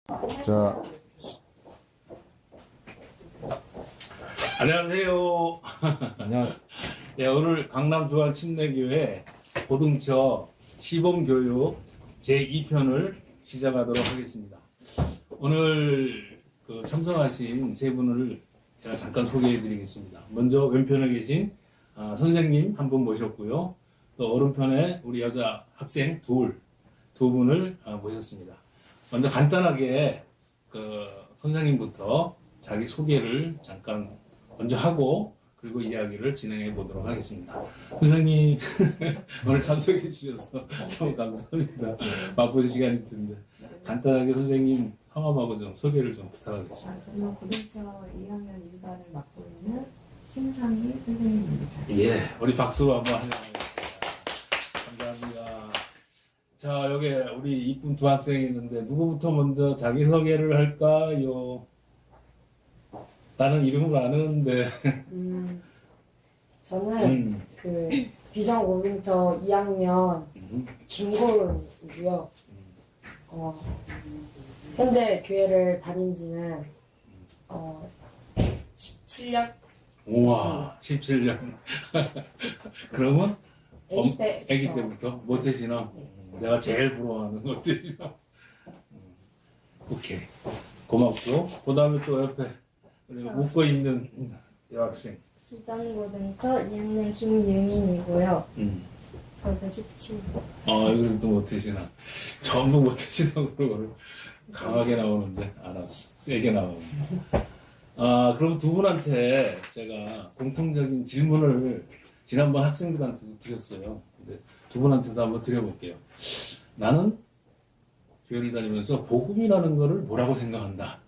자, 안녕하세요. 안녕하세요. 예, 오늘 강남 주한침례교회 고등처 시범교육 제2편을 시작하도록 하겠습니다. 오늘 참석하신 세 분을 제가 잠깐 소개해 드리겠습니다. 먼저 왼편에 계신 선생님 한 분 모셨고요. 또 오른편에 우리 여자 학생 두 분을 모셨습니다. 먼저 간단하게 선생님부터 자기 소개를 잠깐 먼저 하고 그리고 이야기를 진행해 보도록 하겠습니다. 선생님 오늘 참석해 주셔서 너무 감사합니다. 바쁜 시간일 텐데 간단하게 선생님 성함하고 좀 소개를 좀 부탁하겠습니다. 저는 고등처 2학년 1반을 맡고 있는 신상희 선생님입니다. 예, 우리 박수로 한번 환영하겠습니다. 감사합니다. 자, 여기 우리 이쁜 두 학생이 있는데 누구부터 먼저 자기소개를 할까요? 나는 이름을 아는데 저는 비전 고등처 2학년 김고은이고요. 현재 교회를 다닌 지는 17년? 우와, 17년. 그러면 아기 때부터 모태신앙. 내가 제일 부러워하는 모태신앙. 오케이. 고맙고. 그 다음에 또 옆에 우리가 묶어 있는 여학생. 비전고등처 2학년 김유민이고요. 저도 17. 이것도 또 모태신앙. 전부 모태신앙으로 강하게 나오는데, 알았어. 세게 나오는데. 그럼 두 분한테 제가 공통적인 질문을 지난번 학생들한테도 드렸어요. 근데 두 분한테도 한번 드려볼게요. 나는 교회를 다니면서 복음이라는 거를 뭐라고 생각한다.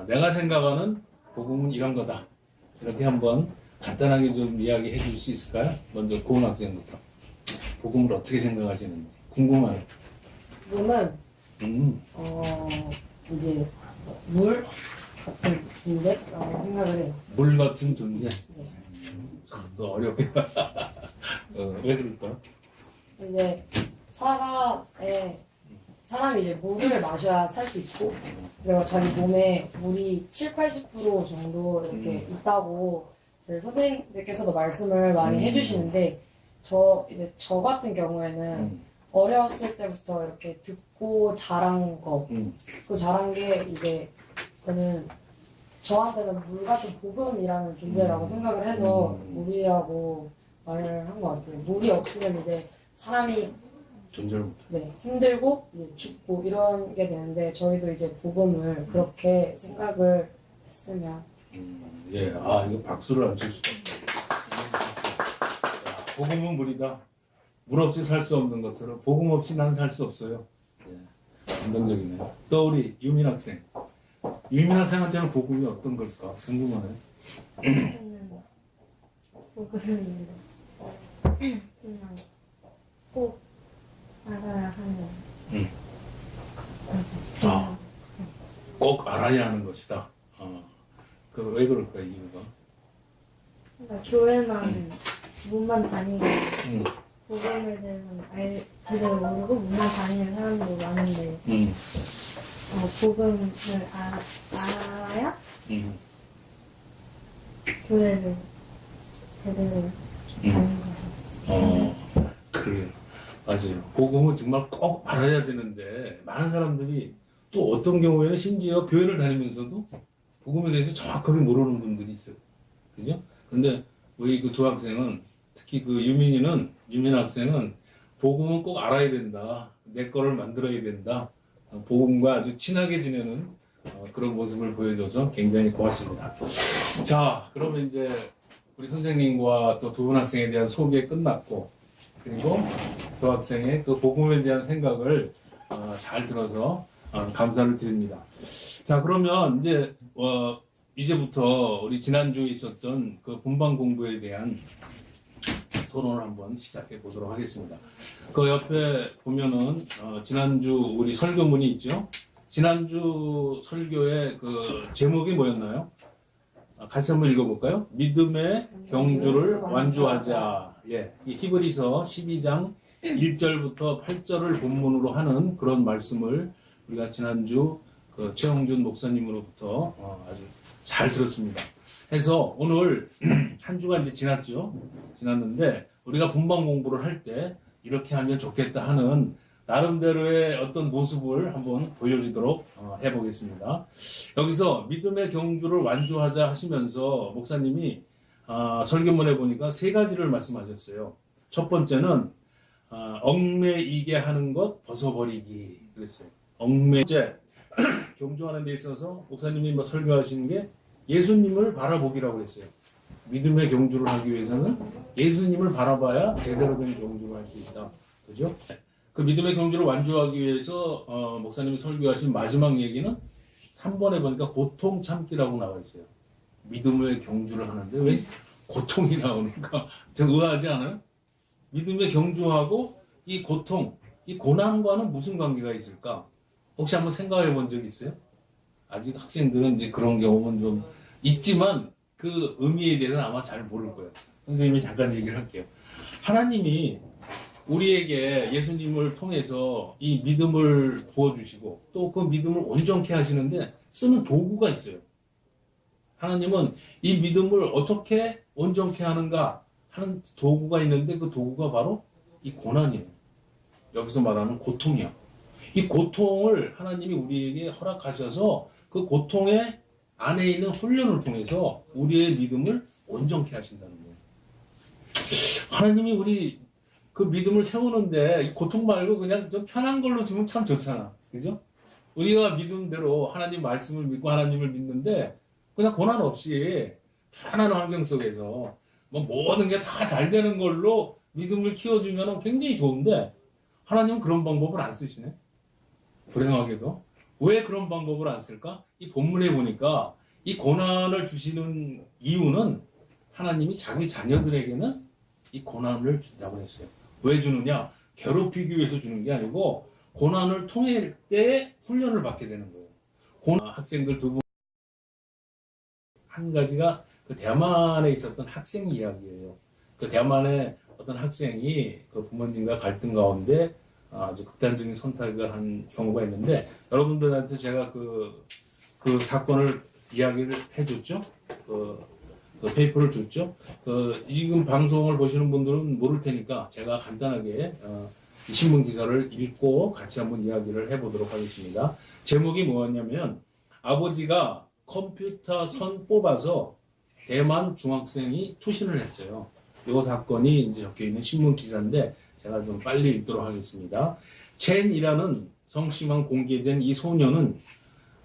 내가 생각하는 복음은 이런 거다. 이렇게 한번 간단하게 좀 이야기해 줄 수 있을까요? 먼저 고은 학생부터. 복음을 어떻게 생각하시는지 궁금하네요. 복음은 이제 물 같은 존재라고 생각을 해요. 물 같은 존재. 네. 또 어렵게. 왜 그럴까? 이제 사람이 이제 물을 마셔야 살 수 있고, 그리고 자기 몸에 물이 70-80% 정도 이렇게 있다고 저희 선생님들께서도 말씀을 많이 해주시는데, 저 같은 경우에는 어렸을 때부터 이렇게 듣고 자란 거, 그 자란 게 이제 저한테는 물 같은 복음이라는 존재라고 생각을 해서 물이라고 말을 한 것 같아요. 물이 없으면 이제 사람이 존재를 힘들고 이제 죽고 이런 게 되는데 저희도 이제 복음을 그렇게 생각을 했으면 예, 이거 박수를 안 칠 수가 없네. 복음은 물이다. 물 없이 살 수 없는 것처럼 복음 없이 나는 살 수 없어요. 예, 감동적이네요. 또 우리 유민 학생. 유민 학생한테는 복음이 어떤 걸까 궁금하네요. 복음은 그냥 꼭 알아야 하는. 꼭 알아야 하는 것이다. 왜 그럴까 이유가? 그러니까 교회만 문만 다니고 복음에 대해서는 제대로 모르고 문만 다니는 사람들이 많은데 복음을 알아야 교회를 제대로 다니는 거죠. 그래요. 맞아요. 복음은 정말 꼭 알아야 되는데 많은 사람들이 또 어떤 경우에는 심지어 교회를 다니면서도 복음에 대해서 정확하게 모르는 분들이 있어요. 그죠? 근데 우리 그 두 학생은 특히 그 유민 학생은 복음은 꼭 알아야 된다. 내 거를 만들어야 된다. 복음과 아주 친하게 지내는 그런 모습을 보여줘서 굉장히 고맙습니다. 자, 그러면 이제 우리 선생님과 또 두 분 학생에 대한 소개 끝났고, 그리고 두 학생의 그 복음에 대한 생각을 잘 들어서 감사를 드립니다. 자, 그러면 이제부터 우리 지난주에 있었던 그 분방 공부에 대한 토론을 한번 시작해 보도록 하겠습니다. 그 옆에 보면은 지난주 우리 설교문이 있죠. 지난주 설교의 그 제목이 뭐였나요? 같이 한번 읽어볼까요? 믿음의 경주를 완주하자. 예, 이 히브리서 12장 1절부터 8절을 본문으로 하는 그런 말씀을 우리가 지난주 그 최홍준 목사님으로부터 아주 잘 들었습니다. 해서 오늘 한 주가 이제 지났죠. 지났는데 우리가 본방 공부를 할 때 이렇게 하면 좋겠다 하는 나름대로의 어떤 모습을 한번 보여주도록 해보겠습니다. 여기서 믿음의 경주를 완주하자 하시면서 목사님이 설교문에 보니까 세 가지를 말씀하셨어요. 첫 번째는 얽매이게 하는 것 벗어버리기 그랬어요. 얽매이제 경주하는 데 있어서 목사님이 설교하시는 게 예수님을 바라보기라고 했어요. 믿음의 경주를 하기 위해서는 예수님을 바라봐야 제대로 된 경주를 할 수 있다. 그죠? 그 믿음의 경주를 완주하기 위해서 목사님이 설교하신 마지막 얘기는 3번에 보니까 고통 참기라고 나와 있어요. 믿음의 경주를 하는데 왜 고통이 나오니까 좀 의아하지 않아요? 믿음의 경주하고 이 고통, 이 고난과는 무슨 관계가 있을까? 혹시 한번 생각해 본 적 있어요? 아직 학생들은 이제 그런 경험은 좀 있지만 그 의미에 대해서는 아마 잘 모를 거예요. 선생님이 잠깐 얘기를 할게요. 하나님이 우리에게 예수님을 통해서 이 믿음을 부어주시고 또 그 믿음을 온전케 하시는데 쓰는 도구가 있어요. 하나님은 이 믿음을 어떻게 온전케 하는가 하는 도구가 있는데 그 도구가 바로 이 고난이에요. 여기서 말하는 고통이야. 이 고통을 하나님이 우리에게 허락하셔서 그 고통의 안에 있는 훈련을 통해서 우리의 믿음을 온전케 하신다는 거예요. 하나님이 우리 그 믿음을 세우는데 이 고통 말고 그냥 좀 편한 걸로 주면 참 좋잖아. 그죠? 우리가 믿음대로 하나님 말씀을 믿고 하나님을 믿는데 그냥 고난 없이 편한 환경 속에서 뭐 모든 게 다 잘 되는 걸로 믿음을 키워주면 굉장히 좋은데 하나님은 그런 방법을 안 쓰시네. 불행하게도. 왜 그런 방법을 안 쓸까? 이 본문에 보니까 이 고난을 주시는 이유는 하나님이 자기 자녀들에게는 이 고난을 준다고 했어요. 왜 주느냐? 괴롭히기 위해서 주는 게 아니고 고난을 통할 때 훈련을 받게 되는 거예요. 학생들 두 분, 한 가지가 그 대만에 있었던 학생 이야기예요. 그 대만의 어떤 학생이 그 부모님과 갈등 가운데 아주 극단적인 선택을 한 경우가 있는데 여러분들한테 제가 그 사건을 이야기를 해줬죠. 그 페이퍼를 줬죠. 지금 방송을 보시는 분들은 모를 테니까 제가 간단하게 이 신문 기사를 읽고 같이 한번 이야기를 해보도록 하겠습니다. 제목이 뭐였냐면 아버지가 컴퓨터 선 뽑아서 대만 중학생이 투신을 했어요. 이 사건이 이제 적혀 있는 신문 기사인데 제가 좀 빨리 읽도록 하겠습니다. 첸이라는 성씨만 공개된 이 소녀는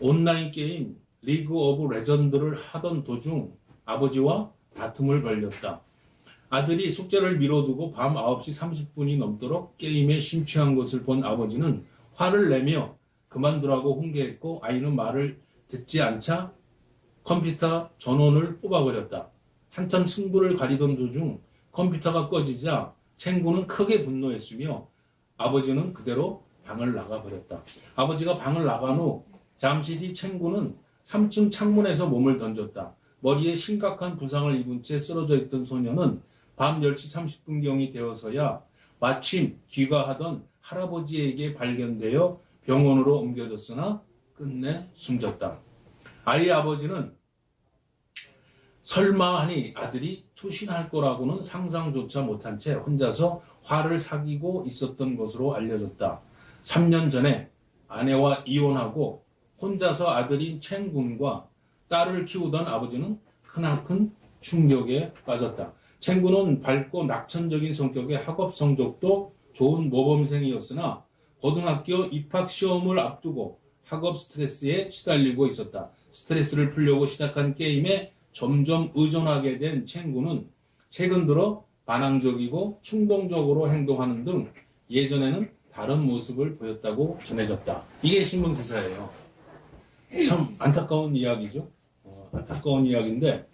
온라인 게임 리그 오브 레전드를 하던 도중 아버지와 다툼을 벌였다. 아들이 숙제를 미뤄두고 밤 9시 30분이 넘도록 게임에 심취한 것을 본 아버지는 화를 내며 그만두라고 훈계했고 아이는 말을 듣지 않자 컴퓨터 전원을 뽑아버렸다. 한참 승부를 가리던 도중 컴퓨터가 꺼지자 챙구는 크게 분노했으며 아버지는 그대로 방을 나가버렸다. 아버지가 방을 나간 후 잠시 뒤 챙구는 3층 창문에서 몸을 던졌다. 머리에 심각한 부상을 입은 채 쓰러져 있던 소녀는 밤 10시 30분경이 되어서야 마침 귀가하던 할아버지에게 발견되어 병원으로 옮겨졌으나 끝내 숨졌다. 아이의 아버지는 설마 하니 아들이 투신할 거라고는 상상조차 못한 채 혼자서 화를 사귀고 있었던 것으로 알려졌다. 3년 전에 아내와 이혼하고 혼자서 아들인 챙군과 딸을 키우던 아버지는 크나큰 충격에 빠졌다. 챙군은 밝고 낙천적인 성격의 학업 성적도 좋은 모범생이었으나 고등학교 입학 시험을 앞두고 학업 스트레스에 시달리고 있었다. 스트레스를 풀려고 시작한 게임에 점점 의존하게 된 챙군은 최근 들어 반항적이고 충동적으로 행동하는 등 예전에는 다른 모습을 보였다고 전해졌다. 이게 신문 기사예요. 참 안타까운 이야기죠. 안타까운 이야기인데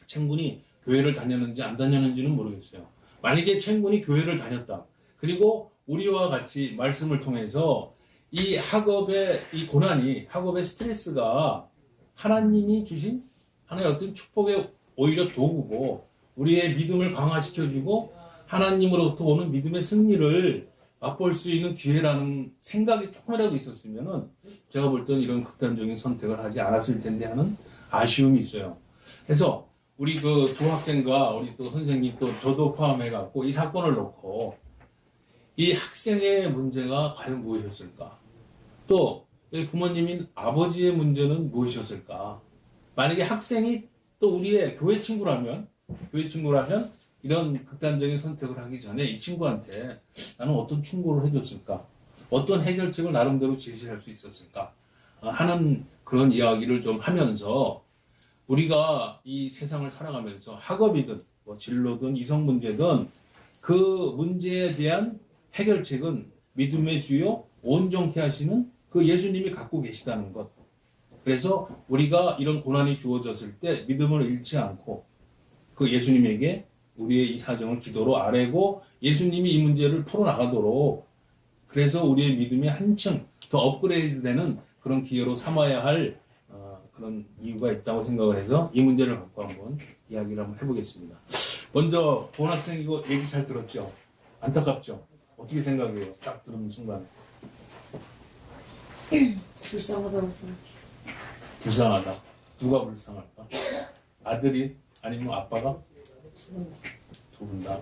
챙군이 교회를 다녔는지 안 다녔는지는 모르겠어요. 만약에 챙군이 교회를 다녔다. 그리고 우리와 같이 말씀을 통해서 이 학업의 이 고난이 학업의 스트레스가 하나님이 주신 하나의 어떤 축복의 오히려 도구고 우리의 믿음을 강화시켜주고 하나님으로부터 오는 믿음의 승리를 맛볼 수 있는 기회라는 생각이 조금이라도 있었으면은 제가 볼 때는 이런 극단적인 선택을 하지 않았을 텐데 하는 아쉬움이 있어요. 그래서 우리 그 두 학생과 우리 또 선생님 또 저도 포함해갖고 이 사건을 놓고 이 학생의 문제가 과연 무엇이었을까? 또 부모님인 아버지의 문제는 무엇이었을까? 만약에 학생이 또 우리의 교회 친구라면 이런 극단적인 선택을 하기 전에 이 친구한테 나는 어떤 충고를 해줬을까? 어떤 해결책을 나름대로 제시할 수 있었을까? 하는 그런 이야기를 좀 하면서 우리가 이 세상을 살아가면서 학업이든 뭐 진로든 이성 문제든 그 문제에 대한 해결책은 믿음의 주요 온전케 하시는 그 예수님이 갖고 계시다는 것. 그래서 우리가 이런 고난이 주어졌을 때 믿음을 잃지 않고 그 예수님에게 우리의 이 사정을 기도로 아뢰고 예수님이 이 문제를 풀어나가도록 그래서 우리의 믿음이 한층 더 업그레이드되는 그런 기회로 삼아야 할 그런 이유가 있다고 생각을 해서 이 문제를 갖고 한번 이야기를 한번 해보겠습니다. 먼저 본 학생 이거 얘기 잘 들었죠? 안타깝죠? 어떻게 생각해요? 딱 들은 순간에. 불쌍하다고 생각해. 불쌍하다. 누가 불쌍할까? 아들이? 아니면 아빠가? 두 분 다.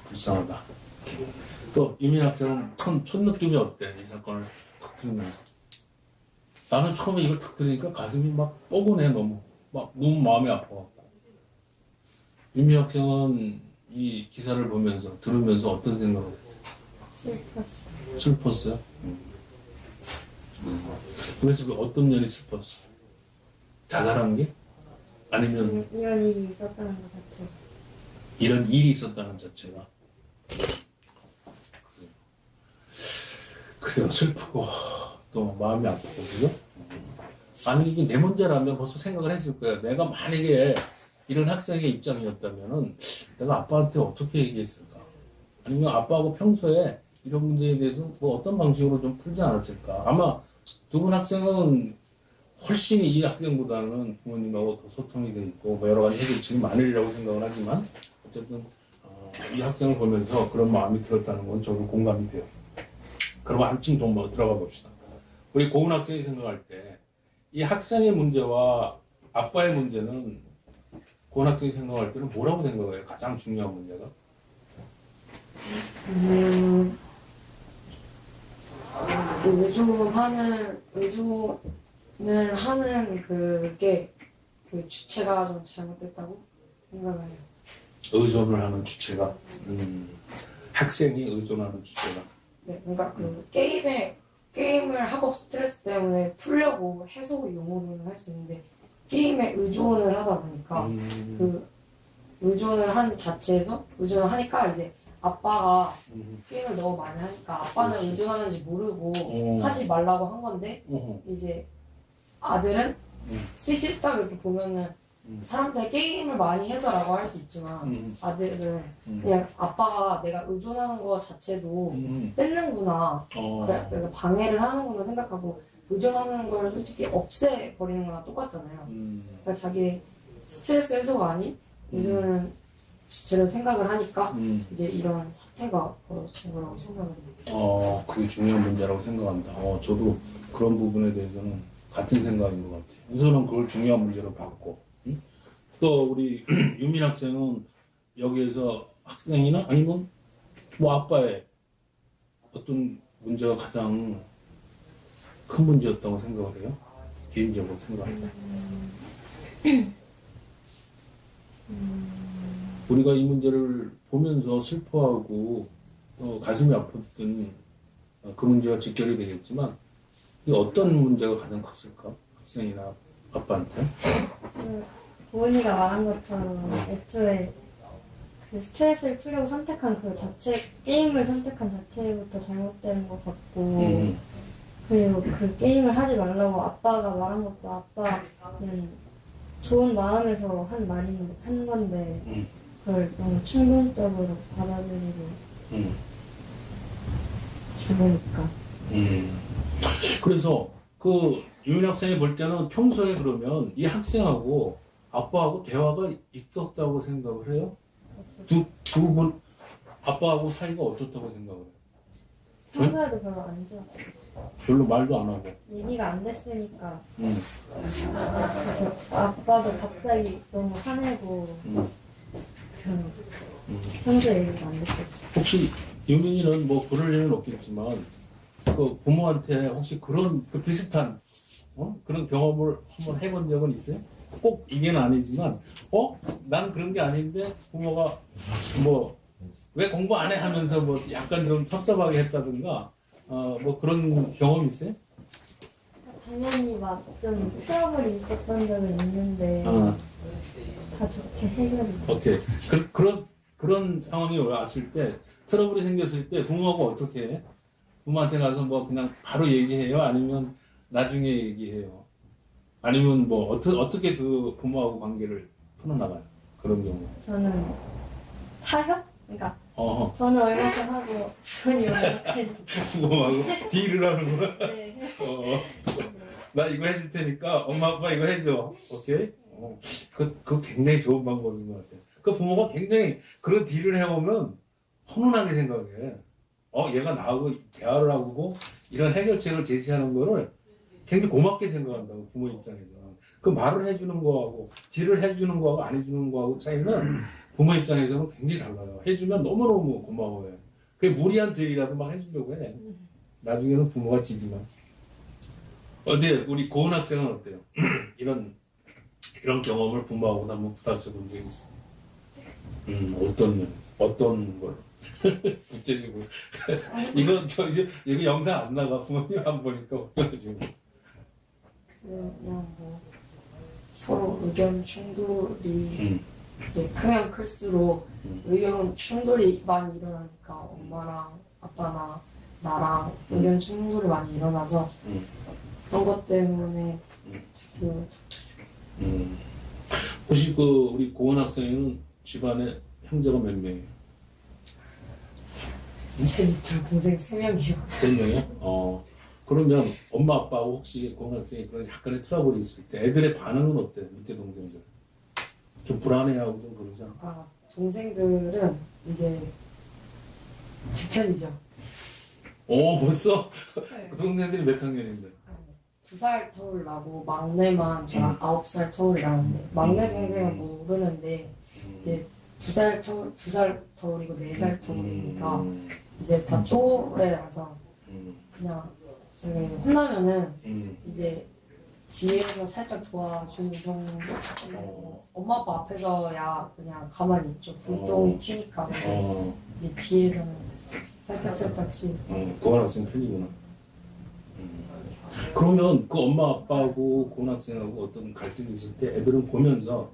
불쌍하다. 또 유민 학생은 첫 느낌이 어때? 이 사건을 탁 들으면서. 나는 처음에 이걸 탁 들으니까 가슴이 막 뻐근해 너무 마음이 아파. 유민 학생은 이 기사를 보면서 들으면서 어떤 생각을 했어요? 슬펐어요? 그래서 그 어떤 면이 슬펐어? 자살한 게? 아니면 이런 일이 있었다는 것 자체. 이런 일이 있었다는 자체가 그래요. 슬프고 또 마음이 아프고 그죠? 만약에 이게 내 문제라면 벌써 생각을 했을 거야. 내가 만약에 이런 학생의 입장이었다면은 내가 아빠한테 어떻게 얘기했을까? 아니면 아빠하고 평소에 이런 문제에 대해서 뭐 어떤 방식으로 좀 풀지 않았을까? 아마 두 분 학생은 훨씬 이 학생보다는 부모님하고 더 소통이 돼 있고 뭐 여러 가지 해결책이 많으리라고 생각을 하지만 어쨌든 이 학생을 보면서 그런 마음이 들었다는 건 저도 공감이 돼요. 그럼 한층 더 들어가 봅시다. 우리 고은 학생이 생각할 때 이 학생의 문제와 아빠의 문제는 고은 학생이 생각할 때는 뭐라고 생각해요? 가장 중요한 문제가? 의존을 하는 그게 그 주체가 좀 잘못됐다고 생각을 해요. 의존을 하는 주체가 학생이 의존하는 주체가 네, 그러니까 그 게임을 학업 스트레스 때문에 풀려고 해소 용어로는 할 수 있는데 게임에 의존을 하다 보니까 그 의존을 한 자체에서 의존을 하니까 이제 아빠가 게임을 너무 많이 하니까 아빠는 그렇지. 의존하는지 모르고 하지 말라고 한 건데 이제 아들은 실제 딱 이렇게 보면은 사람들 게임을 많이 해서라고 할 수 있지만 아들은 그냥 아빠가 내가 의존하는 거 자체도 뺏는구나 그러니까 방해를 하는구나 생각하고 의존하는 걸 솔직히 없애버리는 거랑 똑같잖아요. 그러니까 자기 스트레스 해소가 아닌 의존하는 주체로 생각을 하니까 이제 이런 사태가 벌어진 거라고 생각을 해요. 그게 중요한 문제라고 생각한다. 저도 그런 부분에 대해서는 같은 생각인 것 같아요. 우선은 그걸 중요한 문제로 봤고, 또 우리 유민 학생은 여기에서 학생이나 아니면 뭐 아빠의 어떤 문제가 가장 큰 문제였다고 생각을 해요? 개인적으로 생각할 때. 우리가 이 문제를 보면서 슬퍼하고 가슴이 아팠던 그 문제가 직결이 되겠지만 이 어떤 문제가 가장 컸을까? 학생이나 아빠한테? 고은이가 말한 것처럼 애초에 그 스트레스를 풀려고 선택한 그 자체, 게임을 선택한 자체부터 잘못된 것 같고, 그리고 그 게임을 하지 말라고 아빠가 말한 것도 아빠는 좋은 마음에서 한 건데, 그걸 너무 충동적으로 받아들이고 죽으니까. 그래서 그 유민 학생이 볼 때는 평소에 그러면 이 학생하고 아빠하고 대화가 있었다고 생각을 해요? 두 분, 아빠하고 사이가 어떻다고 생각을 해요? 평소에도 별로 안 좋았어요. 별로 말도 안 하고. 얘기가 안 됐으니까 음. 이렇게 아빠도 갑자기 너무 화내고 음. 그런 음. 평소에 얘기가 안 됐어요. 혹시 유민이는 뭐 그럴 일은 없겠지만 그 부모한테 혹시 그런 그 비슷한 그런 경험을 한번 해본 적은 있어요? 꼭 이게는 아니지만 난 그런 게 아닌데 부모가 뭐 왜 공부 안 해 하면서 뭐 약간 좀 섭섭하게 했다든가 뭐 그런 경험이 있어요? 당연히 막 좀 트러블이 있었던 적은 있는데 다 좋게 해결이 오케이. 그런 상황이 왔을 때 트러블이 생겼을 때 부모하고 어떻게 해? 부모한테 가서 뭐 그냥 바로 얘기해요? 아니면 나중에 얘기해요? 아니면 뭐 어떻게 그 부모하고 관계를 풀어나가요? 그런 경우. 저는 타협? 그러니까 어허. 저는 얼마큼 하고 주원이 얼마큼 부모하고 딜을 하는 거야? 네. 나 이거 해줄 테니까 엄마 아빠 이거 해줘. 오케이? 그거 굉장히 좋은 방법인 것 같아요. 그 부모가 굉장히 그런 딜을 해오면 훈훈하게 생각해. 얘가 나하고 대화를 하고 이런 해결책을 제시하는 거를 굉장히 고맙게 생각한다고 부모 입장에서. 그 말을 해주는 거하고 딜을 해주는 거하고 안 해주는 거하고 차이는 부모 입장에서는 굉장히 달라요. 해주면 너무너무 고마워해. 그게 무리한 딜이라도 막 해주려고 해. 나중에는 부모가 지지만. 네, 우리 고은 학생은 어때요? 이런 경험을 부모하고 한번 부닥쳐 본 적이 있어요? 어떤 걸? 구체적으로. 이거 영상 안 나가. 부모님 안 보니까 어떠지고. 그냥 뭐 서로 의견 충돌이 이제 크면 클수록 의견 충돌이 많이 일어나니까 엄마랑 아빠나 나랑 의견 충돌이 많이 일어나서 그런 것 때문에 자주 다투죠. 혹시 우리 고은 학생은 집안에 형제가 몇 명이에요? 제 밑으로 동생 3명이요. 3명이요? 그러면 엄마 아빠하고 혹시 고은 학생이 그런 약간의 트러블이 있을 때 애들의 반응은 어때요? 밑에 동생들? 좀 불안해하고 좀 그러지 않아? 동생들은 이제 제 편이죠. 벌써? 네. 그 동생들이 몇 학년인데? 2살 터울 나고 막내만 저랑 9살 터울이 나는데 막내 동생은 모르는데 이제 2살 터울이고 4살 터울이니까 이제 다 또래라서 그냥 저희 혼나면은 이제 뒤에서 살짝 도와주는 정도. 엄마 아빠 앞에서야 그냥 가만히 있죠. 불똥이 튀니까. 이제 뒤에서는 살짝씩. 고은 학생 편이구나. 그러면 그 엄마 아빠하고 고은 학생하고 어떤 갈등이 있을 때 애들은 보면서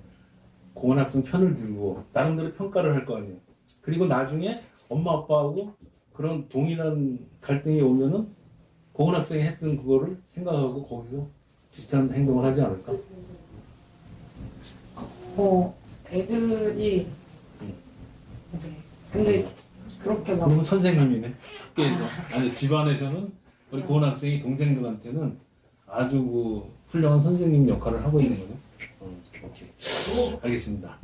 고은 학생 편을 들고 나름대로 평가를 할 거 아니에요. 그리고 나중에 엄마 아빠하고 그런 동일한 갈등이 오면은 고은 학생이 했던 그거를 생각하고 거기서 비슷한 행동을 하지 않을까? 애들이 네. 근데 그렇게 막 그러면 선생님이네. 학교에서 아니 집안에서는 우리 고은 학생이 동생들한테는 아주 그 훌륭한 선생님 역할을 하고 있는 거죠. 오케이. 알겠습니다.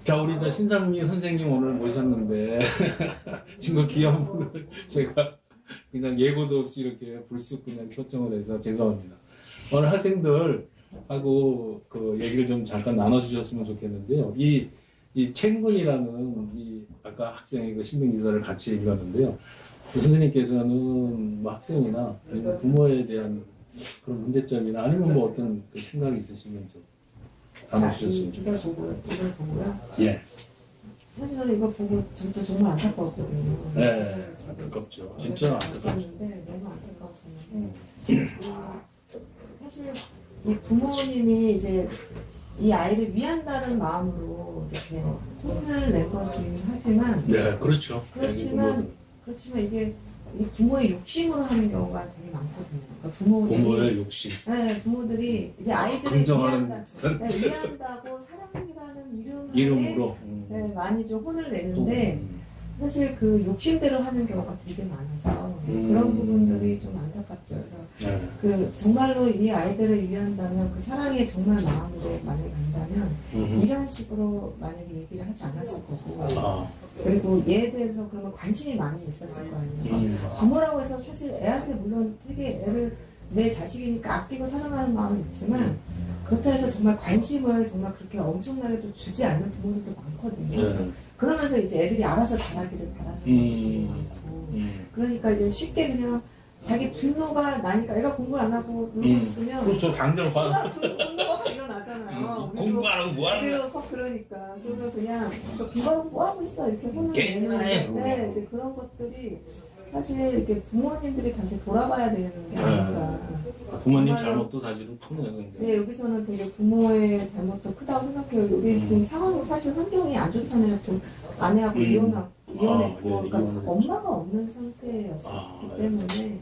자, 우리 신상미 선생님 오늘 모셨는데 지금 귀한 분을 제가 그냥 예고도 없이 이렇게 불쑥 그냥 초청을 해서 죄송합니다. 오늘 학생들하고 그 얘기를 좀 잠깐 나눠주셨으면 좋겠는데요. 이 최근이라는 이 아까 학생의 그 신문 기사를 같이 읽었는데요. 그 선생님께서는 뭐 학생이나 아니면 부모에 대한 그런 문제점이나 아니면 뭐 어떤 그 생각이 있으시면 좀 나눠주셨으면 좋겠습니다. 이걸 보고요. 예. 사실 저는 이거 보고 저도 정말 안타까웠거든요. 네, 안타깝죠. 진짜 안타깝죠. 봤는데 너무 안타까웠었는데 사실 이 부모님이 이제 이 아이를 위한다는 마음으로 이렇게 혼을 낸 거긴 하지만 네, 그렇죠. 그렇지만 이게 이 부모의 욕심으로 하는 경우가 되게 많거든요. 그러니까 부모의 욕심. 네, 부모들이 이제 아이들을 긍정하는 위한다고 사랑이라는 이름으로 이름으로. 네, 많이 좀 혼을 내는데 사실 그 욕심대로 하는 경우가 되게 많아서 그런 부분들이 좀 안타깝죠. 그래서 네. 그 정말로 이 아이들을 위한다면 그 사랑의 정말 마음으로 만약에 간다면 이런 식으로 만약에 얘기를 하지 않았을 거고 아, 그리고 얘에 대해서 그러면 관심이 많이 있었을 거 아니에요. 부모라고 해서 사실 애한테 물론 되게 애를 내 자식이니까 아끼고 사랑하는 마음은 있지만 그렇다 해서 정말 관심을 정말 그렇게 엄청나게 또 주지 않는 부모들도 많거든요. 네. 그러면서 이제 애들이 알아서 자라기를 바라는 것들이 많고 그러니까 이제 쉽게 그냥 자기 분노가 나니까 애가 공부를 안 하고 놀고 있으면 그렇죠. 당장 봐. 그 분노가 확 일어나잖아요. 공부 안 하고 뭐 하는 거야? 우리도 꼭 그러니까 그러면 그냥 공부하고 뭐 하고 있어 이렇게 혼을 게임이나 해, 그거. 네, 이제 그런 것들이 사실 이렇게 부모님들이 다시 돌아봐야 되는 게 아닌가. 부모님 정말로 잘못도 사실은 크네요. 근데. 네, 여기서는 되게 부모의 잘못도 크다고 생각해요. 여기 지금 상황이 사실 환경이 안 좋잖아요. 아내하고 이혼했고, 예, 그러니까 이혼을 엄마가 없는 상태였기 때문에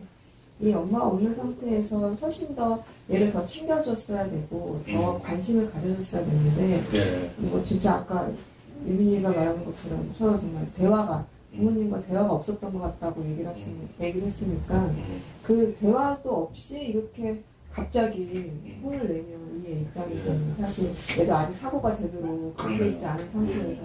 이 엄마가 없는 상태에서 훨씬 더 얘를 더 챙겨줬어야 되고 더 관심을 가져줬어야 되는데 네. 뭐 진짜 아까 유민이가 말하는 것처럼 서로 정말 대화가 부모님과 대화가 없었던 것 같다고 얘기를 했으니까 그 대화도 없이 이렇게 갑자기 혼을 내면 이 입장에서는 사실 얘도 아직 사고가 제대로 박혀 있지 않은 상태에서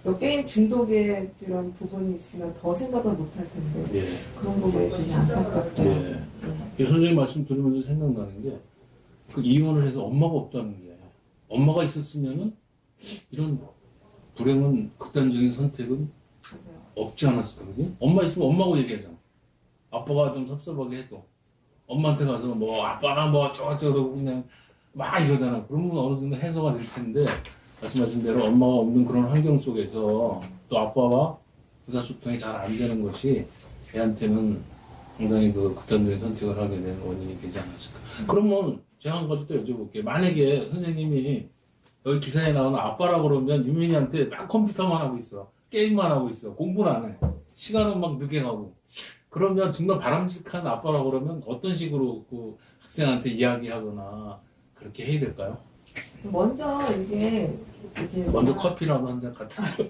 또 게임 중독의 그런 부분이 있으면 더 생각을 못 할 텐데 예. 그런 부분이 되게 안타깝다. 예. 선생님 말씀 들으면서 생각나는 게 그 이혼을 해서 엄마가 없다는 게 엄마가 있었으면은 이런 불행은 극단적인 선택은 없지 않았을까 그지? 엄마 있으면 엄마하고 얘기하잖아. 아빠가 좀 섭섭하게 해도 엄마한테 가서 뭐 아빠가 뭐 저러고 그냥 막 이러잖아. 그러면 어느 정도 해소가 될 텐데 말씀하신 대로 엄마가 없는 그런 환경 속에서 또 아빠와 의사소통이 잘 안 되는 것이 애한테는 상당히 그 극단적인 선택을 하게 되는 원인이 되지 않았을까. 그러면 제가 한 가지 또 여쭤볼게요. 만약에 선생님이 여기 기사에 나오는 아빠라고 그러면 유민이한테 막 컴퓨터만 하고 있어. 게임만 하고 있어. 공부는 안 해. 시간은 막 늦게 가고. 그러면 정말 바람직한 아빠라고 그러면 어떤 식으로 그 학생한테 이야기하거나 그렇게 해야 될까요? 먼저 이게 이제 먼저 제가- 커피라도 한 잔 갖다 줘.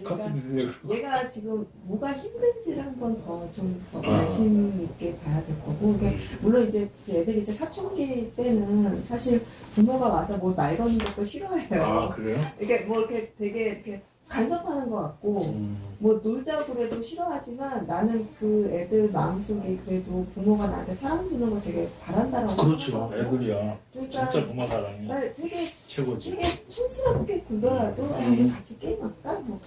커피 그러니까 드세요. 얘가 지금 뭐가 힘든지를 한번 좀 더 관심 있게 봐야 될 거고, 이게 물론 이제 애들이 이제 사춘기 때는 사실 부모가 와서 뭘 말 거는 것도 싫어해요. 아, 그래요? 이렇게 뭐 이렇게 되게 이렇게 간섭하는 것 같고, 뭐 놀자고 그래도 싫어하지만 나는 그 애들 마음속에 그래도 부모가 나한테 사랑 주는 거 되게 바란다라고 그렇죠. 생각하거든요. 애들이야. 그러니까 진짜 부모 사랑이 네, 되게 최고지. 되게 촌스럽게 굴더라도 야, 우리 같이 게임할까? 뭐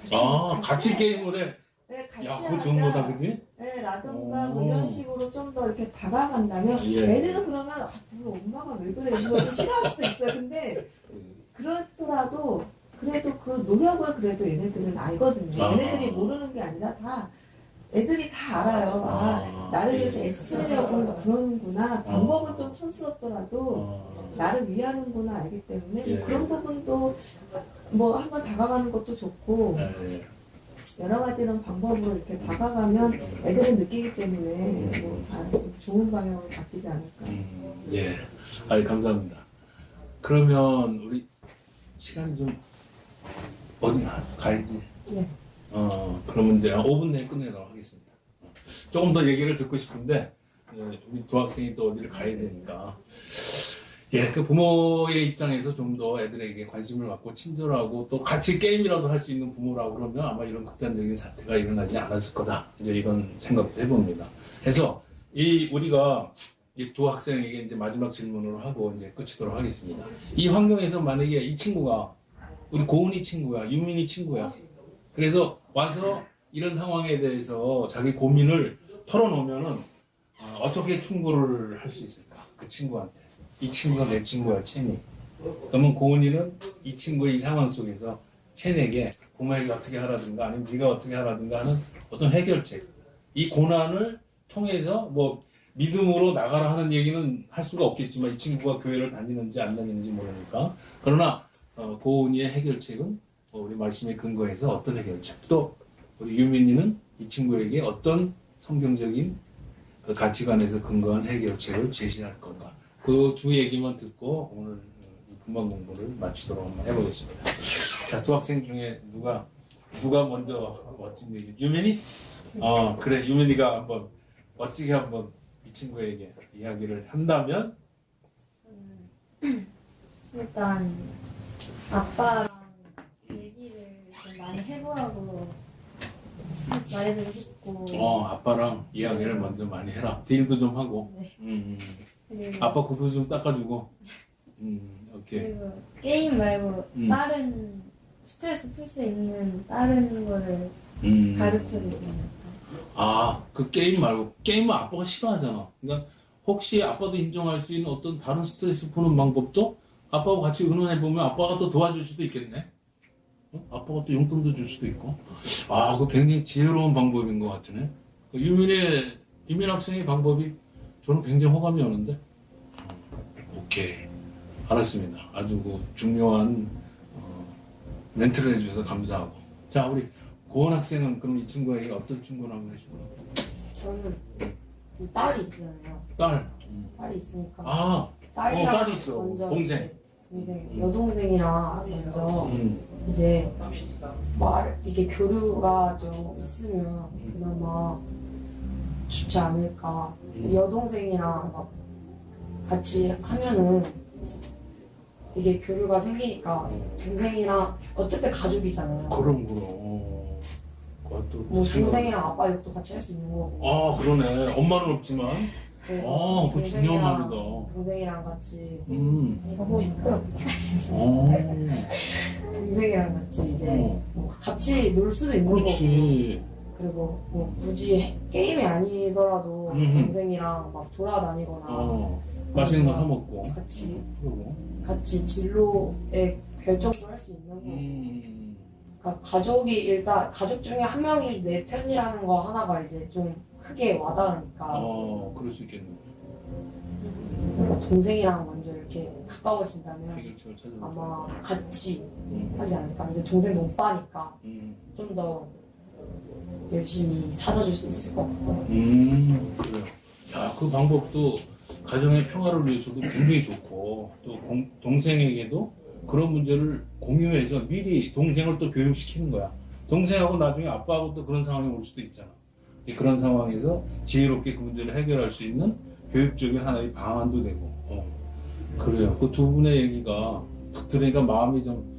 같이 게임을 해. 네, 같이 야, 그거 좋은 하자. 거다, 그지? 네, 라던가 오. 뭐 이런 식으로 좀 더 이렇게 다가간다면 예. 애들은 그러면 우리 엄마가 왜 그래 이거 좀 싫어할 수도 있어요. 근데 그렇더라도 그래도 그 노력을 그래도 얘네들은 알거든요. 아. 얘네들이 모르는 게 아니라 다 애들이 다 알아요. 나를 위해서 애쓰려고 그러는구나. 방법은 좀 촌스럽더라도 나를 위하는구나 알기 때문에 예. 그런 부분도 뭐 한번 다가가는 것도 좋고 네. 여러 가지 이런 방법으로 이렇게 다가가면 애들은 느끼기 때문에 뭐다 좋은 방향으로 바뀌지 않을까. 예. 아이, 감사합니다. 그러면 우리 시간이 좀 어디 가야지? 네. 그러면 이제 5분 내에 끝내도록 하겠습니다. 조금 더 얘기를 듣고 싶은데 우리 두 학생이 또 어디를 가야 되니까. 예, 그 부모의 입장에서 좀 더 애들에게 관심을 갖고 친절하고 또 같이 게임이라도 할 수 있는 부모라고 그러면 아마 이런 극단적인 사태가 일어나지 않았을 거다. 이제 이런 생각도 해봅니다. 그래서 우리가 이 두 학생에게 이제 마지막 질문으로 하고 이제 끝이도록 하겠습니다. 이 환경에서 만약에 이 친구가 우리 고은이 친구야, 유민이 친구야. 그래서 와서 이런 상황에 대해서 자기 고민을 털어놓으면은 어떻게 충고를 할 수 있을까? 그 친구한테. 이 친구가 내 친구야, 첸이. 그러면 고은이는 이 친구의 이 상황 속에서 첸에게 부모에게 어떻게 하라든가 아니면 네가 어떻게 하라든가 하는 어떤 해결책. 이 고난을 통해서 뭐 믿음으로 나가라 하는 얘기는 할 수가 없겠지만 이 친구가 교회를 다니는지 안 다니는지 모르니까. 그러나 고은이의 해결책은 우리 말씀에 근거해서 어떤 해결책. 또 우리 유민이는 이 친구에게 어떤 성경적인 그 가치관에서 근거한 해결책을 제시할 건가. 그 두 얘기만 듣고 오늘 이 분반 공부를 마치도록 한번 해보겠습니다. 자, 두 학생 중에 누가 누가 먼저 멋진 얘기? 유민이? 그래 유민이가 한번 멋지게 한번 이 친구에게 이야기를 한다면 일단 아빠랑 얘기를 좀 많이 해보라고 말해주고 싶고 아빠랑 이야기를 먼저 많이 해라. 딜도 좀 하고. 네. 아빠 그리고, 구두 좀 닦아주고. 오케이. 그리고 게임 말고 다른 스트레스 풀 수 있는 다른 거를 가르쳐주세요. 그 게임 말고 게임은 아빠가 싫어하잖아. 그러니까 혹시 아빠도 인정할 수 있는 어떤 다른 스트레스 푸는 방법도 아빠하고 같이 의논해 보면 아빠가 또 도와줄 수도 있겠네. 아빠가 또 용돈도 줄 수도 있고. 그거 굉장히 지혜로운 방법인 것 같으네. 유민 학생의 방법이 저는 굉장히 호감이 오는데. 오케이. 알았습니다. 아주 중요한 멘트를 해주셔서 감사하고. 자, 우리 고원 학생은 그럼 이 친구에게 어떤 충고를 한번 해주고. 저는 그 딸이 있잖아요. 딸이 있으니까 딸이랑 딸이 있어. 먼저 동생. 여동생이랑 먼저 이제 이게 교류가 좀 있으면 그나마 좋지 않을까. 여동생이랑 막 같이 하면은 이게 교류가 생기니까 동생이랑 어쨌든 가족이잖아요. 그럼. 그것도 뭐 동생이랑 아빠 욕도 같이 할 수 있는 거고. 그러네. 엄마는 없지만. 그거 중요한 말이다. 동생이랑 같이 시끄럽다. 동생이랑 같이 이제 뭐 같이 놀 수도 있는 거고. 그렇지. 그리고 뭐 굳이 게임이 아니더라도 동생이랑 막 돌아다니거나 맛있는 거 사 먹고. 같이 그러고. 같이 진로에 결정도 할 수 있는 거고. 그러니까 가족 중에 한 명이 내 편이라는 거 하나가 이제 좀 크게 와닿으니까. 그럴 수 있겠네. 그러니까 동생이랑 먼저 이렇게 가까워진다면 해결책을 찾아. 아마 같이 하지 않을까. 이제 동생도 오빠니까 좀 더 열심히 찾아줄 수 있을 것 같고. 그래요. 야, 그 방법도 가정의 평화를 위해서도 굉장히 좋고, 또 동생에게도 그런 문제를 공유해서 미리 동생을 또 교육시키는 거야. 동생하고 나중에 아빠하고 또 그런 상황이 올 수도 있잖아. 그런 상황에서 지혜롭게 그 문제를 해결할 수 있는 교육적인 하나의 방안도 되고. 그래요. 그 두 분의 얘기가 딱 들으니까 마음이 좀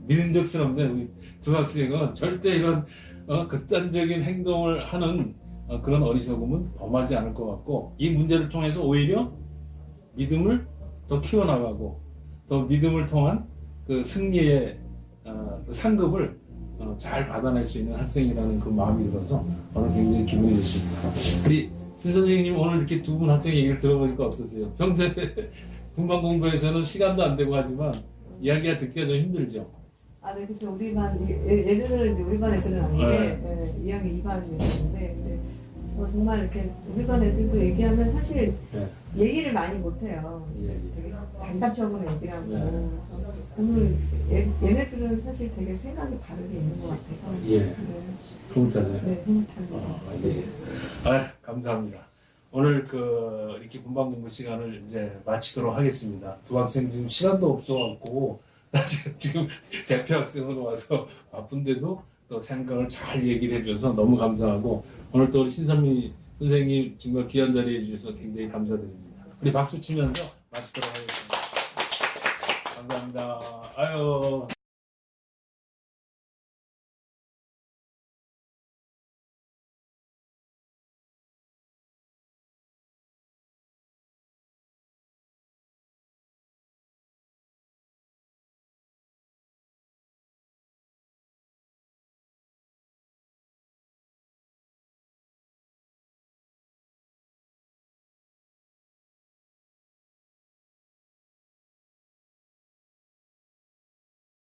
믿음직스럽네. 우리 두 학생은 절대 이런 극단적인 행동을 하는 그런 어리석음은 범하지 않을 것 같고, 이 문제를 통해서 오히려 믿음을 더 키워나가고 더 믿음을 통한 그 승리의 그 상급을 잘 받아낼 수 있는 학생이라는 그 마음이 들어서 오늘 굉장히 기분이 좋습니다. 우리 신 선생님 오늘 이렇게 두 분 학생 얘기를 들어보니까 어떠세요? 평소에 군방 공부에서는 시간도 안 되고 하지만 이야기가 듣기가 좀 힘들죠? 네, 그래서 우리 반, 얘네들은 이제 우리 반 애들은 아닌데, 2학년 2반 애들인데, 정말 이렇게 우리 반 애들도 얘기하면 사실 얘기를 많이 못해요. 되게 단답형으로 얘기를 하고. 그래서 오늘 얘네들은 사실 되게 생각이 바르게 있는 것 같아서. 흐뭇하세요? 네, 흐뭇합니다. 감사합니다. 오늘 이렇게 군방 공부 시간을 이제 마치도록 하겠습니다. 두 학생 지금 시간도 없어갖고, 지금 대표 학생으로 와서 바쁜데도 또 생각을 잘 얘기를 해줘서 너무 감사하고, 오늘 또 우리 신선미 선생님 정말 귀한 자리에 해주셔서 굉장히 감사드립니다. 우리 박수 치면서 마치도록 하겠습니다. 감사합니다.